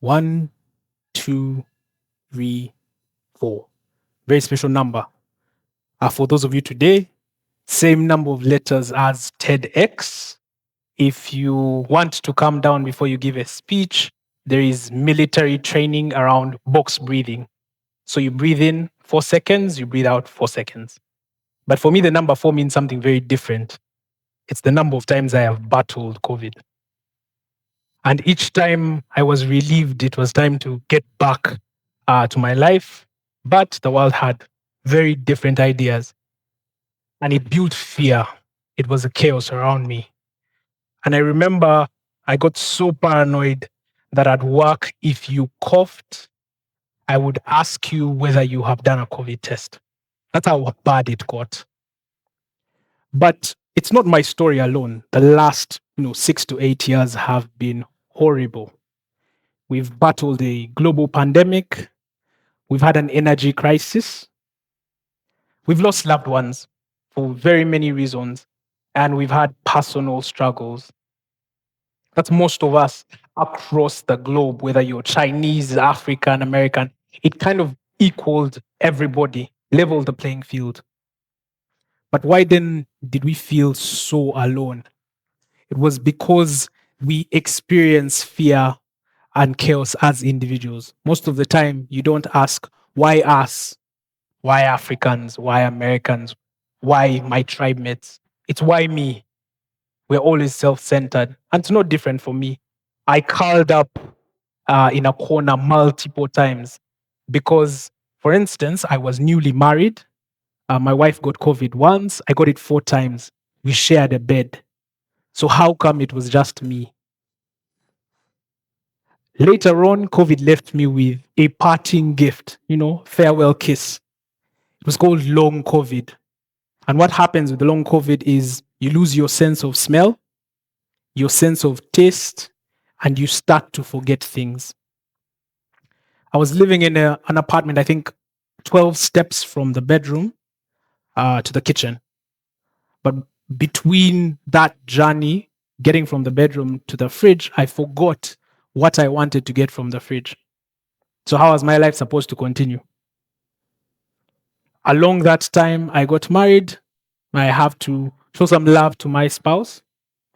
1, 2, 3, 4. Very special number. For those of you today, same number of letters as TEDx. If you want to calm down before you give a speech, there is military training around box breathing. So you breathe in 4 seconds, you breathe out 4 seconds. But for me, the number 4 means something very different. It's the number of times I have battled COVID. And each time I was relieved it was time to get back to my life. But the world had very different ideas. And it built fear. It was a chaos around me. And I remember I got so paranoid that at work, if you coughed, I would ask you whether you have done a COVID test. That's how bad it got. But it's not my story alone. The last 6 to 8 years have been horrible. We've battled a global pandemic. We've had an energy crisis. We've lost loved ones for very many reasons. And we've had personal struggles. That's most of us across the globe, whether you're Chinese, African, American. It kind of equaled everybody, leveled the playing field. But why then did we feel so alone? It was because we experience fear and chaos as individuals. Most of the time, you don't ask, why us? Why Africans? Why Americans? Why my tribe mates? It's why me? We're always self centered. And it's not different for me. I curled up in a corner multiple times because, for instance, I was newly married. My wife got COVID once, I got it 4 times. We shared a bed. So, how come it was just me? Later on, COVID left me with a parting gift, farewell kiss. It was called long COVID. And what happens with the long COVID is you lose your sense of smell, your sense of taste, and you start to forget things. I was living in an apartment, I think 12 steps from the bedroom to the kitchen. But between that journey, getting from the bedroom to the fridge, I forgot what I wanted to get from the fridge. So, how was my life supposed to continue? Along that time, I got married. I have to show some love to my spouse.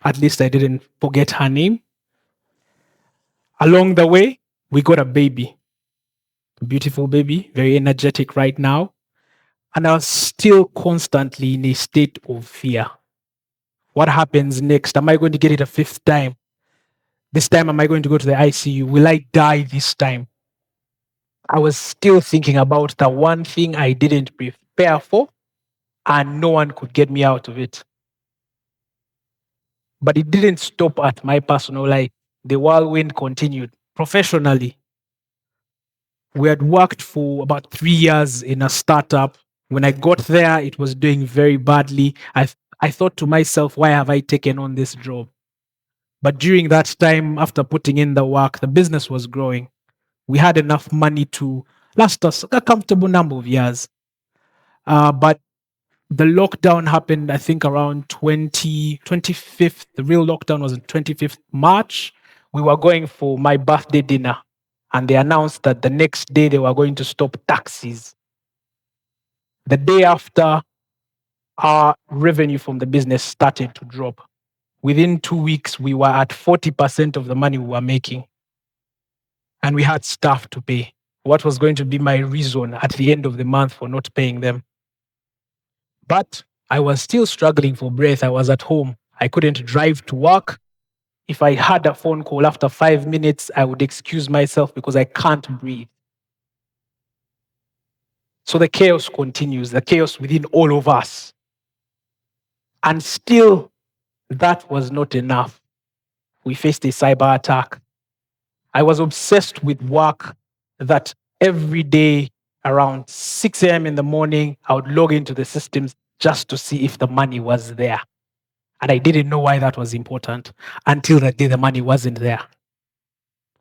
At least I didn't forget her name. Along the way, we got a baby, a beautiful baby, very energetic right now. And I was still constantly in a state of fear. What happens next? Am I going to get it a 5th time? This time, am I going to go to the ICU? Will I die this time? I was still thinking about the one thing I didn't prepare for, and no one could get me out of it. But it didn't stop at my personal life. The whirlwind continued. Professionally, we had worked for about 3 years in a startup. When I got there, it was doing very badly. I thought to myself, why have I taken on this job? But during that time, after putting in the work, the business was growing. We had enough money to last us a comfortable number of years. But the lockdown happened, I think, around 25th. The real lockdown was on 25th March. We were going for my birthday dinner, and they announced that the next day they were going to stop taxis. The day after, our revenue from the business started to drop. Within 2 weeks, we were at 40% of the money we were making. And we had staff to pay. What was going to be my reason at the end of the month for not paying them? But I was still struggling for breath. I was at home. I couldn't drive to work. If I had a phone call after 5 minutes, I would excuse myself because I can't breathe. So the chaos continues, the chaos within all of us. And still, that was not enough. We faced a cyber attack. I was obsessed with work that every day around 6 a.m. in the morning, I would log into the systems just to see if the money was there. And I didn't know why that was important until the day the money wasn't there.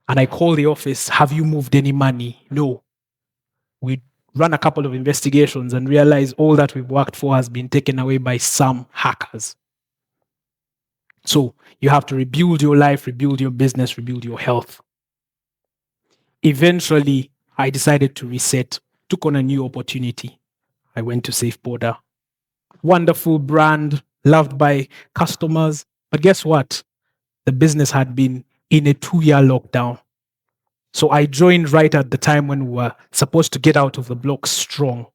And I called the office, have you moved any money? No. We ran a couple of investigations and realized all that we've worked for has been taken away by some hackers. So you have to rebuild your life, rebuild your business, rebuild your health. Eventually, I decided to reset, took on a new opportunity. I went to Safe Border. Wonderful brand, loved by customers. But guess what? The business had been in a 2 year lockdown. So I joined right at the time when we were supposed to get out of the block strong.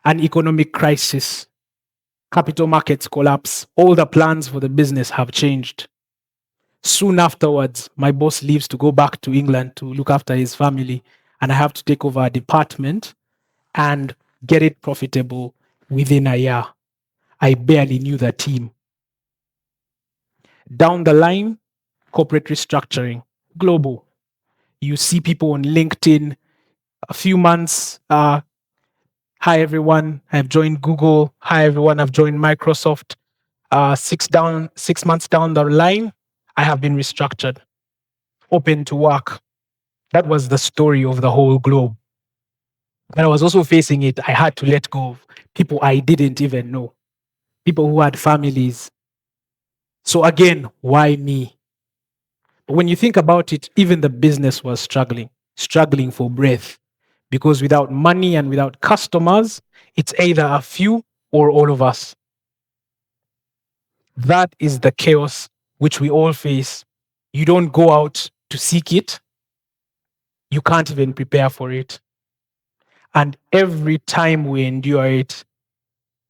An economic crisis, capital markets collapse, all the plans for the business have changed. Soon afterwards, my boss leaves to go back to England to look after his family, and I have to take over a department and get it profitable within a year. I barely knew the team. Down the line, corporate restructuring, global. You see people on LinkedIn, a few months, hi everyone, I've joined Google. Hi everyone, I've joined Microsoft. 6 months down the line, I have been restructured, open to work. That was the story of the whole globe. But I was also facing it. I had to let go of people I didn't even know, people who had families. So again, why me? But when you think about it, even the business was struggling for breath. Because without money and without customers, it's either a few or all of us. That is the chaos which we all face. You don't go out to seek it, you can't even prepare for it. And every time we endure it,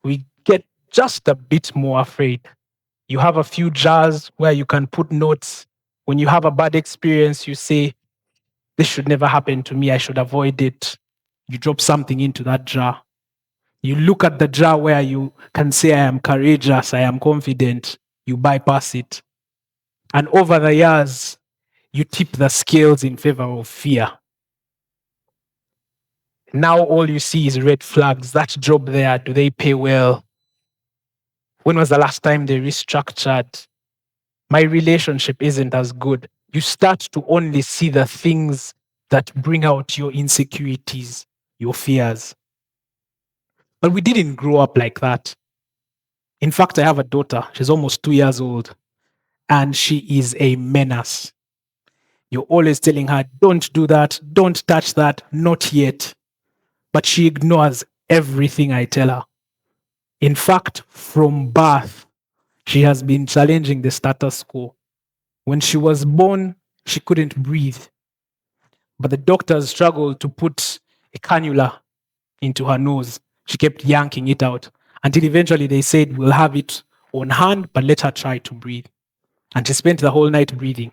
we get just a bit more afraid. You have a few jars where you can put notes. When you have a bad experience, you say, this should never happen to me, I should avoid it. You drop something into that jar. You look at the jar where you can say, I am courageous, I am confident. You bypass it. And over the years, you tip the scales in favor of fear. Now all you see is red flags. That job there, do they pay well? When was the last time they restructured? My relationship isn't as good. You start to only see the things that bring out your insecurities, your fears. But we didn't grow up like that. In fact, I have a daughter. She's almost 2 years old, and she is a menace. You're always telling her, don't do that, don't touch that, not yet. But she ignores everything I tell her. In fact, from birth, she has been challenging the status quo. When she was born, she couldn't breathe, but the doctors struggled to put a cannula into her nose. She kept yanking it out until eventually they said, we'll have it on hand, but let her try to breathe. And she spent the whole night breathing.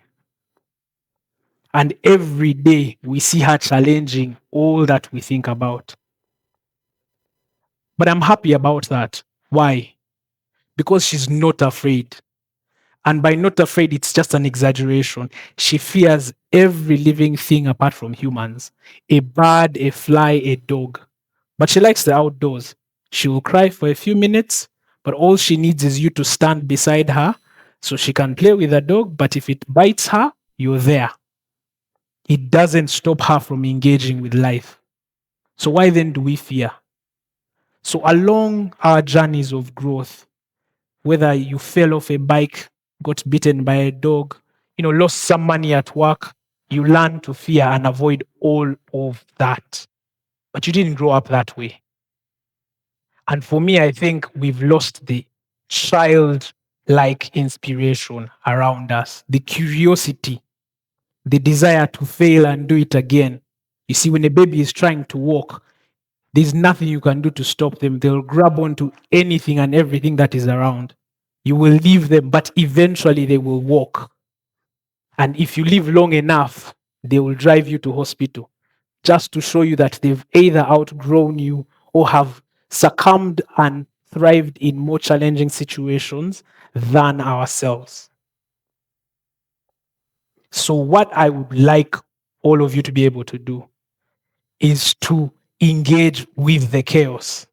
And every day we see her challenging all that we think about. But I'm happy about that. Why? Because she's not afraid. And by not afraid, it's just an exaggeration. She fears every living thing apart from humans, a bird, a fly, a dog. But she likes the outdoors. She will cry for a few minutes, but all she needs is you to stand beside her so she can play with the dog. But if it bites her, you're there. It doesn't stop her from engaging with life. So why then do we fear? So along our journeys of growth, whether you fell off a bike, got bitten by a dog, lost some money at work, you learn to fear and avoid all of that. But you didn't grow up that way. And for me, I think we've lost the childlike inspiration around us, the curiosity, the desire to fail and do it again. You see, when a baby is trying to walk, there's nothing you can do to stop them. They'll grab onto anything and everything that is around. You will leave them, but eventually they will walk. And if you live long enough, they will drive you to hospital just to show you that they've either outgrown you or have succumbed and thrived in more challenging situations than ourselves. So, what I would like all of you to be able to do is to engage with the chaos.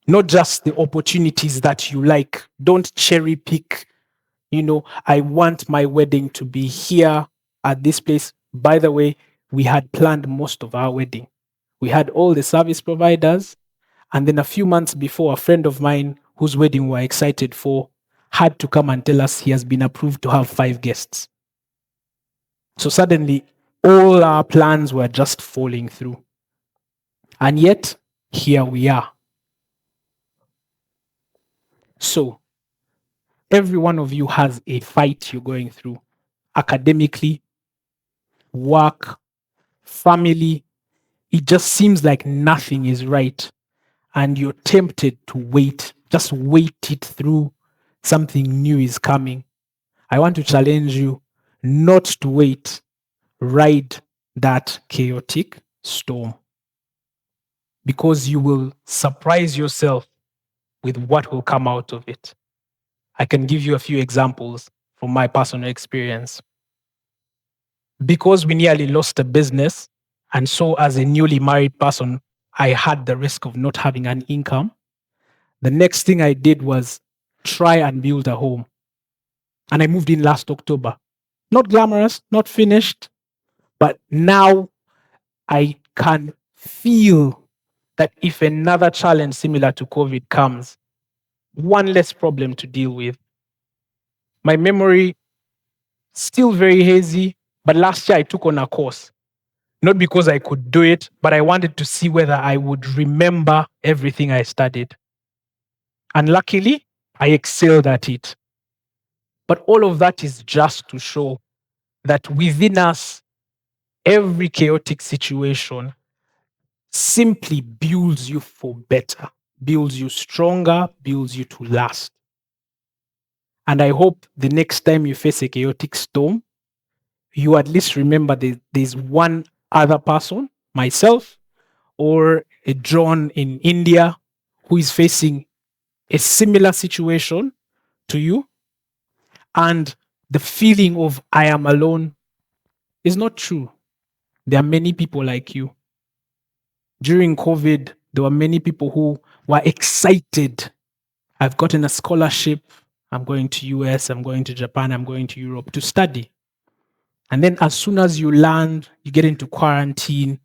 Not just the opportunities that you like. Don't cherry pick. I want my wedding to be here at this place. By the way, we had planned most of our wedding. We had all the service providers. And then a few months before, a friend of mine whose wedding we're excited for had to come and tell us he has been approved to have 5 guests. So suddenly, all our plans were just falling through. And yet, here we are. So, every one of you has a fight you're going through academically, work, family. It just seems like nothing is right. And you're tempted to wait, just wait it through. Something new is coming. I want to challenge you not to wait, ride that chaotic storm because you will surprise yourself with what will come out of it. I can give you a few examples from my personal experience. Because we nearly lost a business, and so as a newly married person, I had the risk of not having an income. The next thing I did was try and build a home. And I moved in last October. Not glamorous, not finished, but now I can feel that if another challenge similar to COVID comes, one less problem to deal with. My memory still very hazy, but last year I took on a course. Not because I could do it, but I wanted to see whether I would remember everything I studied. And luckily, I excelled at it. But all of that is just to show that within us, every chaotic situation simply builds you for better, builds you stronger, builds you to last. And I hope the next time you face a chaotic storm, you at least remember there's one other person, myself, or a John in India who is facing a similar situation to you. And the feeling of I am alone is not true. There are many people like you. During COVID, there were many people who were excited. I've gotten a scholarship. I'm going to US, I'm going to Japan, I'm going to Europe to study. And then as soon as you land, you get into quarantine.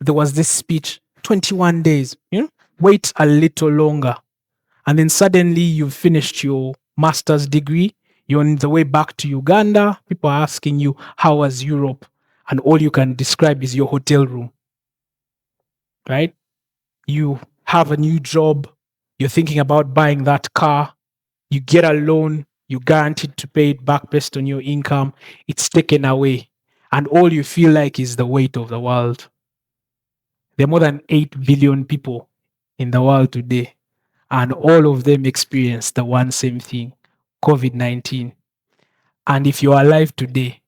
There was this speech, 21 days, wait a little longer. And then suddenly you've finished your master's degree. You're on the way back to Uganda. People are asking you, how was Europe? And all you can describe is your hotel room, right? You have a new job. You're thinking about buying that car. You get a loan. You're guaranteed to pay it back based on your income. It's taken away. And all you feel like is the weight of the world. There are more than 8 billion people in the world today, and all of them experience the one same thing, COVID-19. And if you're alive today,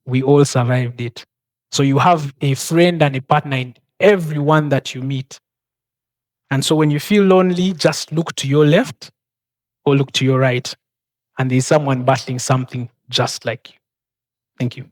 we all survived it. So you have a friend and a partner in everyone that you meet. And so when you feel lonely, just look to your left or look to your right, and there's someone battling something just like you. Thank you.